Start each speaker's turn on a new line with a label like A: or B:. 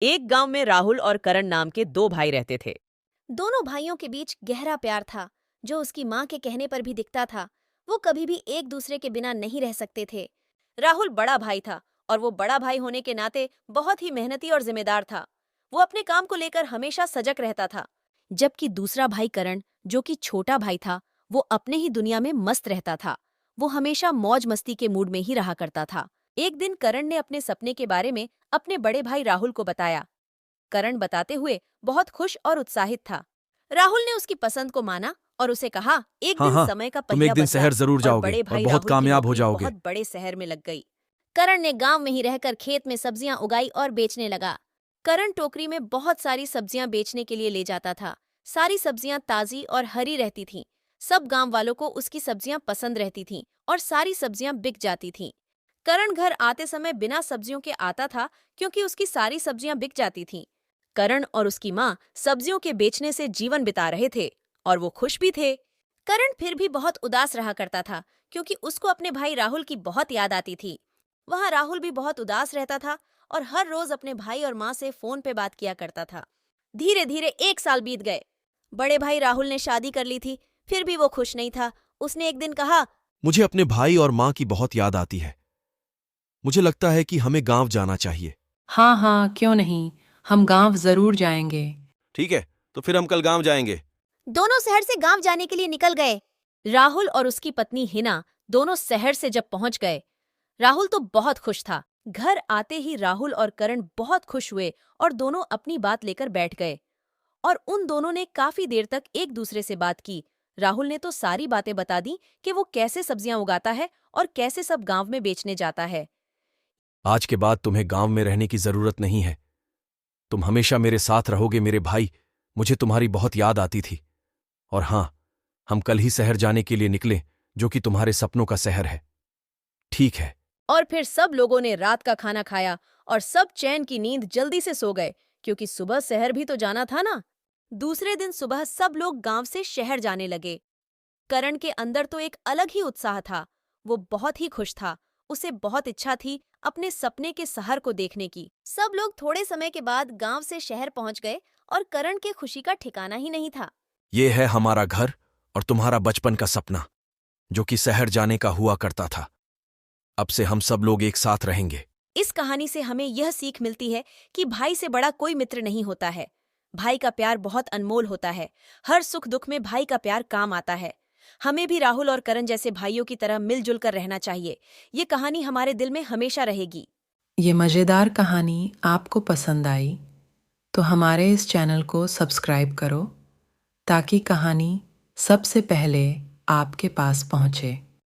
A: एक गांव में राहुल और करण नाम के दो भाई रहते थे।
B: दोनों भाइयों के बीच गहरा प्यार था, जो उसकी माँ के कहने पर भी दिखता था। वो कभी भी एक दूसरे के बिना नहीं रह सकते थे। राहुल बड़ा भाई था और वो बड़ा भाई होने के नाते बहुत ही मेहनती और जिम्मेदार था। वो अपने काम को लेकर हमेशा सजग रहता था। जबकि दूसरा भाई करण, जो कि छोटा भाई था, वो अपने ही दुनिया में मस्त रहता था। वो हमेशा मौज मस्ती के मूड में ही रहा करता था। एक दिन करण ने अपने सपने के बारे में अपने बड़े भाई राहुल को बताया। करण बताते हुए बहुत खुश और उत्साहित था। राहुल ने उसकी पसंद को माना और उसे कहा, एक
C: हाँ
B: दिन
C: हाँ,
B: समय का
C: तुम एक
B: पहिया
C: दिन
B: बदला
C: शहर जरूर
B: और
C: जाओगे
B: बड़े
C: और
B: भाई
C: बहुत
B: राहुल की
C: कामयाब हो
B: नौकरी
C: जाओगे।
B: बहुत बड़े शहर में लग गई। करण ने गांव में ही रहकर खेत में सब्जियां उगाई और बेचने लगा। करण टोकरी में बहुत सारी सब्जियां बेचने के लिए ले जाता था। सारी सब्जियां ताजी और हरी रहती थीं। सब गांव वालों को उसकी सब्जियां पसंद रहती थीं और सारी सब्जियां बिक जाती थीं। करण घर आते समय बिना सब्जियों के आता था, क्योंकि उसकी सारी सब्जियां बिक जाती थीं। करण और उसकी माँ सब्जियों के बेचने से जीवन बिता रहे थे और वो खुश भी थे। करण फिर भी बहुत उदास रहा करता था, क्योंकि उसको अपने भाई राहुल की बहुत याद आती थी। वहाँ राहुल भी बहुत उदास रहता था और हर रोज अपने भाई और माँ से फोन पे बात किया करता था। धीरे धीरे 1 साल बीत गए। बड़े भाई राहुल ने शादी कर ली थी, फिर भी वो खुश नहीं था। उसने एक दिन कहा,
C: मुझे अपने भाई और माँ की बहुत याद आती है। मुझे लगता है कि हमें गांव जाना चाहिए।
D: हाँ हाँ, क्यों नहीं। हम गांव जरूर जाएंगे।
C: ठीक है, तो फिर हम कल गांव जाएंगे।
B: दोनों शहर से गांव जाने के लिए निकल गए। राहुल और उसकी पत्नी हिना दोनों शहर से जब पहुंच गए, राहुल तो बहुत खुश था। घर आते ही राहुल और करण बहुत खुश हुए और दोनों अपनी बात लेकर बैठ गए और उन दोनों ने काफी देर तक एक दूसरे से बात की। राहुल ने तो सारी बातें बता दी कि वो कैसे सब्जियां उगाता है और कैसे सब गांव में बेचने जाता है।
C: आज के बाद तुम्हें गांव में रहने की जरूरत नहीं है। तुम हमेशा मेरे साथ रहोगे मेरे भाई। मुझे तुम्हारी बहुत याद आती थी। और हाँ, हम कल ही शहर जाने के लिए निकले, जो कि तुम्हारे सपनों का शहर है। ठीक है।
B: और फिर सब लोगों ने रात का खाना खाया और सब चैन की नींद जल्दी से सो गए, क्योंकि सुबह शहर भी तो जाना था ना। दूसरे दिन सुबह सब लोग गांव से शहर जाने लगे। करण के अंदर तो एक अलग ही उत्साह था। वो बहुत ही खुश था। उसे बहुत इच्छा थी अपने सपने के शहर को देखने की। सब लोग थोड़े समय के बाद गांव से शहर पहुंच गए और करण के खुशी का ठिकाना ही नहीं था।
C: ये है हमारा घर और तुम्हारा बचपन का सपना, जो कि शहर जाने का हुआ करता था। अब से हम सब लोग एक साथ रहेंगे।
B: इस कहानी से हमें यह सीख मिलती है कि भाई से बड़ा कोई मित्र नहीं होता है। भाई का प्यार बहुत अनमोल होता है। हर सुख दुख में भाई का प्यार काम आता है। हमें भी राहुल और करण जैसे भाइयों की तरह मिलजुल कर रहना चाहिए। ये कहानी हमारे दिल में हमेशा रहेगी।
D: ये मज़ेदार कहानी आपको पसंद आई तो हमारे इस चैनल को सब्सक्राइब करो, ताकि कहानी सबसे पहले आपके पास पहुंचे।